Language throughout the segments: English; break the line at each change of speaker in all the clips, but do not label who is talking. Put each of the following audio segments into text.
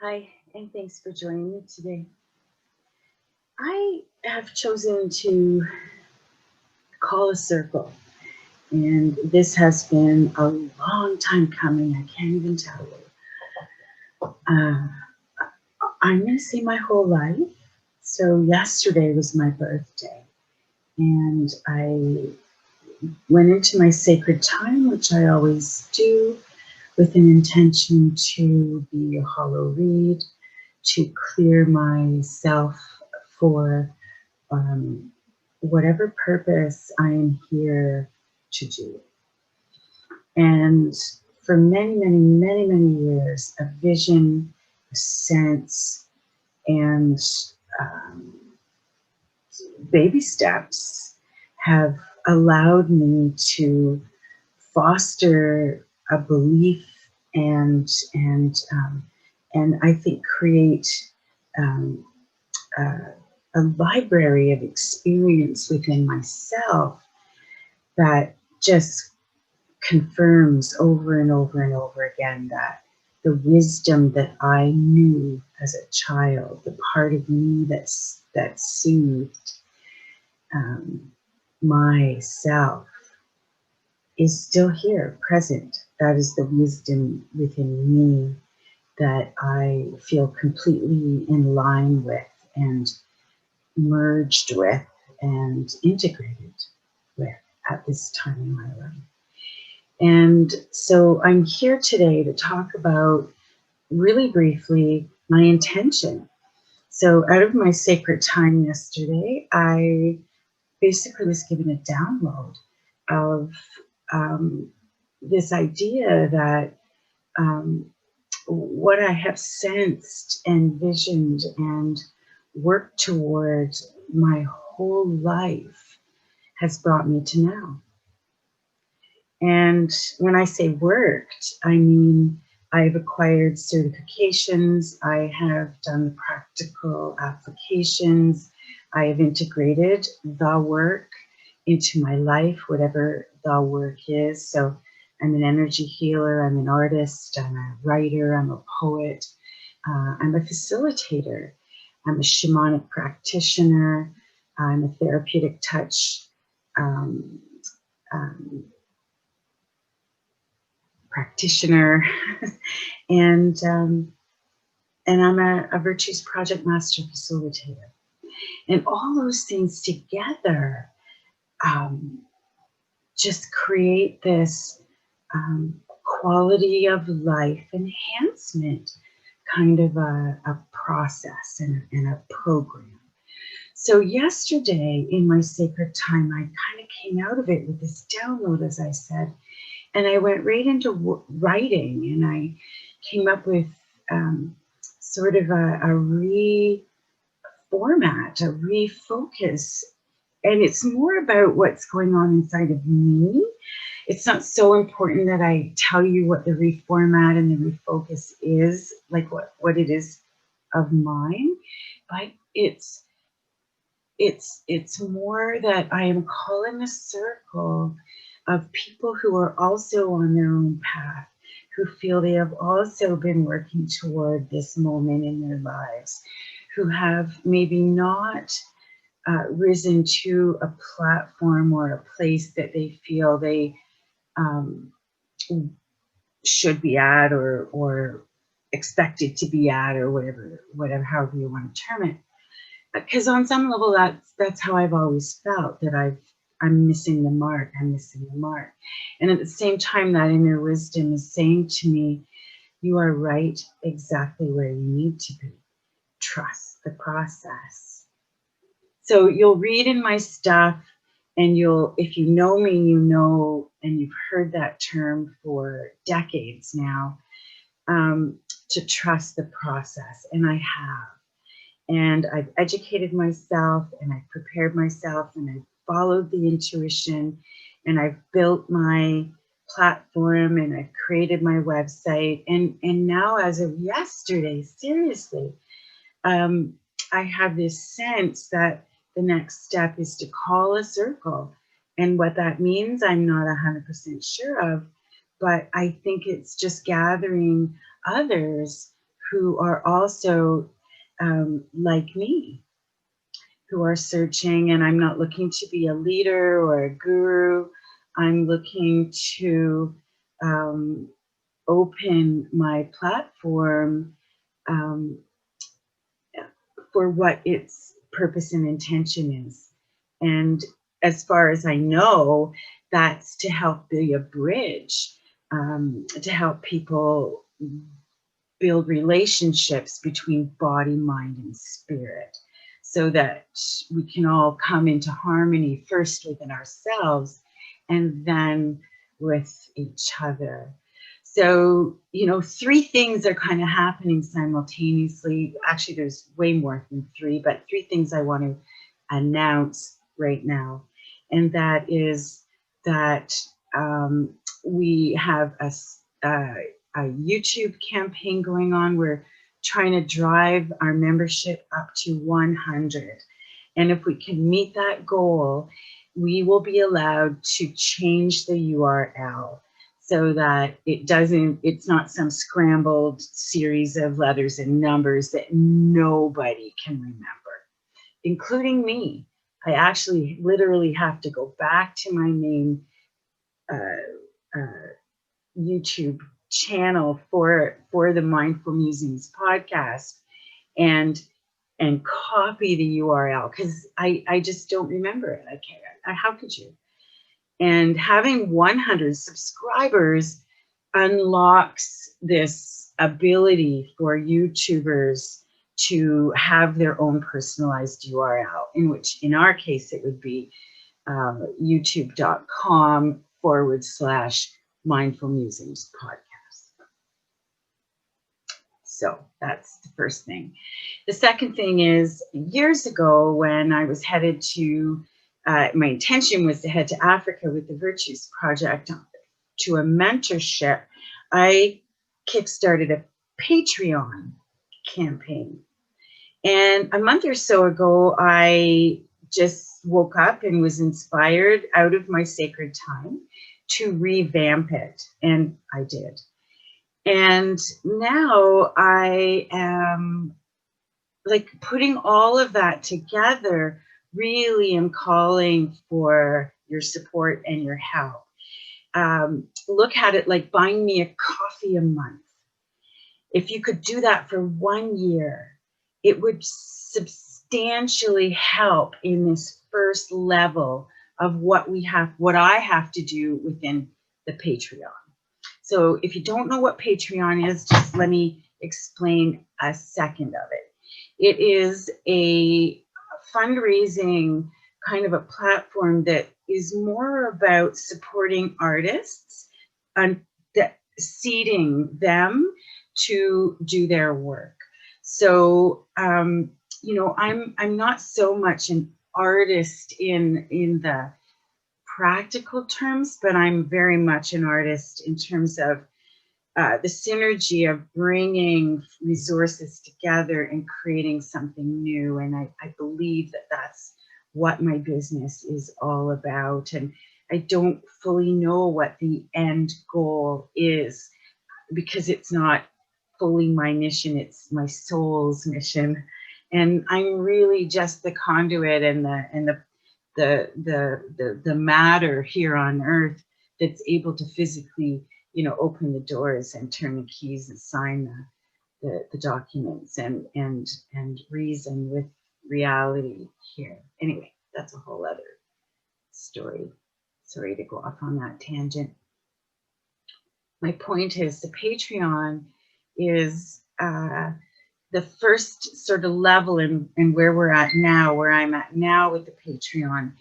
Hi, and thanks for joining me today. I have chosen to call a circle, and this has been a long time coming. I can't even tell you. Uh, I'm going to say my whole life. So, yesterday was my birthday, and I went into my sacred time, which I always do, with an intention to be a hollow read, to clear myself for whatever purpose I am here to do. And for many, many, many, many years, a vision, a sense, and um, baby steps have allowed me to foster a belief and I think create um, uh, a library of experience within myself that just confirms over and over and over again that the wisdom that I knew as a child, the part of me that soothed um, myself, is still here, present. That is the wisdom within me that I feel completely in line with and merged with and integrated with at this time in my life. And so I'm here today to talk about, really briefly, my intention. So, out of my sacred time yesterday, I basically was given a download of um, this idea that what I have sensed and visioned and worked towards my whole life has brought me to now. And when I say worked, I mean I've acquired certifications, I have done the practical applications, I have integrated the work into my life, whatever the work is. So I'm an energy healer, I'm an artist, I'm a writer, I'm a poet, I'm a facilitator, I'm a shamanic practitioner, I'm a therapeutic touch um, um, practitioner, and um, and I'm a virtues project master facilitator. And all those things together um, just create this quality of life enhancement kind of a process and a program. So yesterday in my sacred time, I kind of came out of it with this download, as I said, and I went right into writing, and I came up with sort of a reformat, a refocus. And it's more about what's going on inside of me. It's not so important that I tell you what the reformat and the refocus is, like what it is of mine, but it's more that I am calling a circle of people who are also on their own path, who feel they have also been working toward this moment in their lives, who have maybe not risen to a platform or a place that they feel they um, should be at or expected to be at, or whatever however you want to term it, because on some level that's how I've always felt, that I'm missing the mark, I'm missing the mark. And at the same time, that inner wisdom is saying to me, you are right exactly where you need to be. Trust the process. So you'll read in my stuff, and you'll, if you know me, you know, and you've heard that term for decades now, to trust the process. And I have. And I've educated myself, and I've prepared myself, and I've followed the intuition, and I've built my platform, and I've created my website. And now, as of yesterday, seriously, um, I have this sense that the next step is to call a circle. And what that means, I'm not 100% sure of, but I think it's just gathering others who are also like me, who are searching, and I'm not looking to be a leader or a guru. I'm looking to open my platform um, for what its purpose and intention is. And as far as I know, that's to help be a bridge, to help people build relationships between body, mind, and spirit, so that we can all come into harmony first within ourselves and then with each other. So, you know, three things are kind of happening simultaneously. Actually, there's way more than three, but three things I want to announce right now. And that is that we have a YouTube campaign going on. We're trying to drive our membership up to 100. And if we can meet that goal, we will be allowed to change the URL so that it's not some scrambled series of letters and numbers that nobody can remember, including me. I actually literally have to go back to my main YouTube channel for the Mindful Musings podcast and copy the URL, because I just don't remember it. I can't. How could you? And having 100 subscribers unlocks this ability for YouTubers to have their own personalized URL, in which, in our case, it would be youtube.com/Mindful Musings podcast. So that's the first thing. The second thing is, years ago when I was headed to, my intention was to head to Africa with the Virtues Project to a mentorship, I kickstarted a Patreon campaign. And a month or so ago, I just woke up and was inspired out of my sacred time to revamp it. And I did. And now I am like putting all of that together. Really am calling for your support and your help. Look at it like buying me a coffee a month. If you could do that for 1 year, it would substantially help in this first level of what I have to do within the Patreon. So if you don't know what Patreon is, just let me explain a second of it. It is a fundraising kind of a platform that is more about supporting artists and seeding them to do their work. So, you know, I'm not so much an artist in the practical terms, but I'm very much an artist in terms of the synergy of bringing resources together and creating something new. And I believe that that's what my business is all about. And I don't fully know what the end goal is, because it's not fully my mission, it's my soul's mission. And I'm really just the conduit and the matter here on earth that's able to physically, you know, open the doors and turn the keys and sign the documents and reason with reality here. Anyway, that's a whole other story. Sorry to go off on that tangent. My point is, the Patreon is the first sort of level in where we're at now, where I'm at now with the Patreon,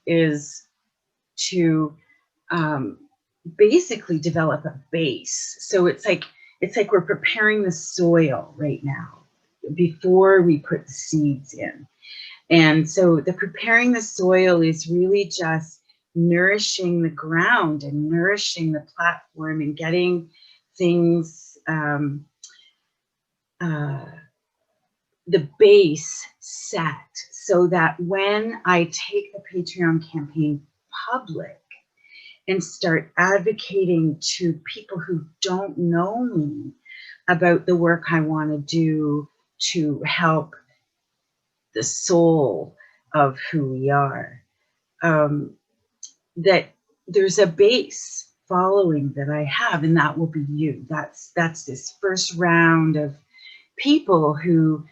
is to basically develop a base. So it's like we're preparing the soil right now before we put the seeds in. And so the preparing the soil is really just nourishing the ground and nourishing the platform and getting things, the base set, so that when I take the Patreon campaign public and start advocating to people who don't know me about the work I want to do to help the soul of who we are. That there's a base following that I have, and that will be you. That's this first round of people who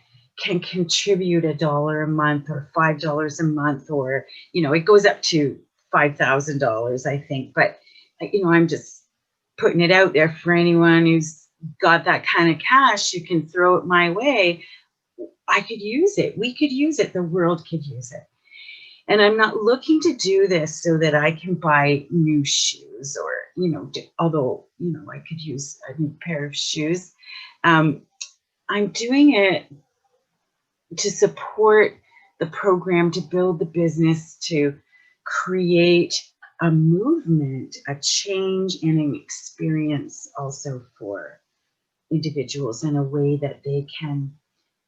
can contribute $1 a month or $5 a month, or it goes up to $5,000, I think. But I'm just putting it out there for anyone who's got that kind of cash. You can throw it my way. I could use it. We could use it. The world could use it. And I'm not looking to do this so that I can buy new shoes or, although, I could use a new pair of shoes. I'm doing it to support the program, to build the business, to create a movement, a change, and an experience also for individuals in a way that they can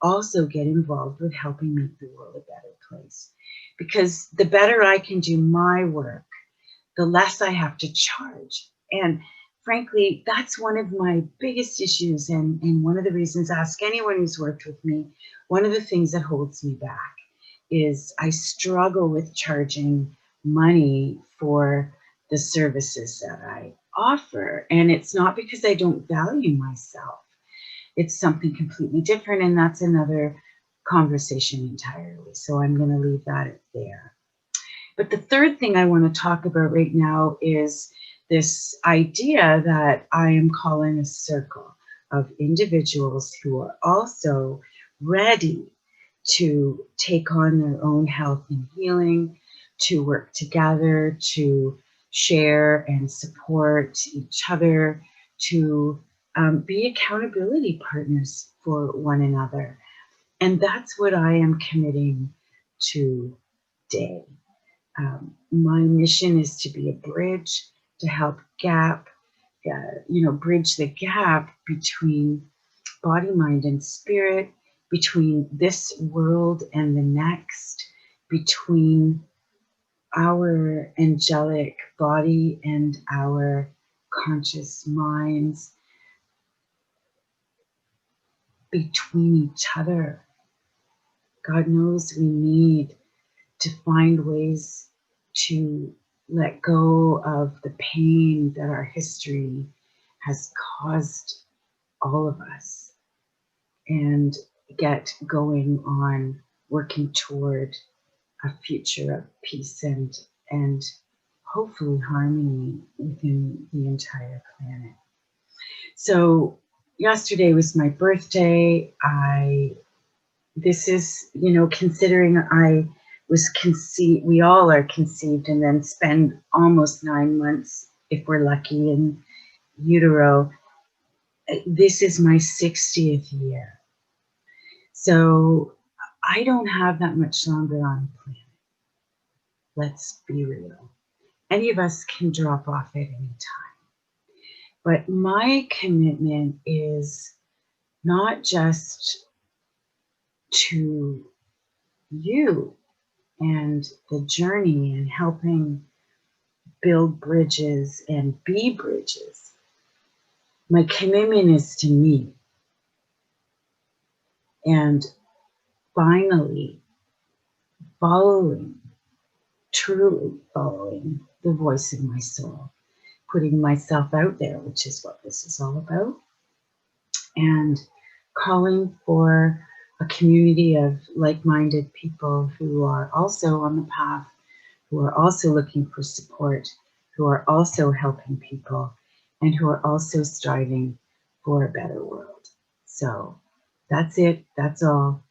also get involved with helping make the world a better place. Because the better I can do my work, the less I have to charge. And frankly, that's one of my biggest issues. And one of the reasons, ask anyone who's worked with me, one of the things that holds me back is I struggle with charging money for the services that I offer. And it's not because I don't value myself. It's something completely different, and that's another conversation entirely. So I'm going to leave that there. But the third thing I want to talk about right now is this idea that I am calling a circle of individuals who are also ready to take on their own health and healing, to work together, to share and support each other, to be accountability partners for one another. And that's what I am committing to today. My mission is to be a bridge to help bridge the gap between body, mind, and spirit, between this world and the next, between our angelic body and our conscious minds, between each other. God knows we need to find ways to let go of the pain that our history has caused all of us and get going on working toward a future of peace and hopefully harmony within the entire planet. So yesterday was my birthday. This is, considering I was conceived, we all are conceived and then spend almost 9 months, if we're lucky, in utero. This is my 60th year. So I don't have that much longer on the planet. Let's be real. Any of us can drop off at any time. But my commitment is not just to you and the journey and helping build bridges and be bridges. My commitment is to me. And finally, truly following the voice of my soul, putting myself out there, which is what this is all about, and calling for a community of like-minded people who are also on the path, who are also looking for support, who are also helping people, and who are also striving for a better world. So that's it. That's all.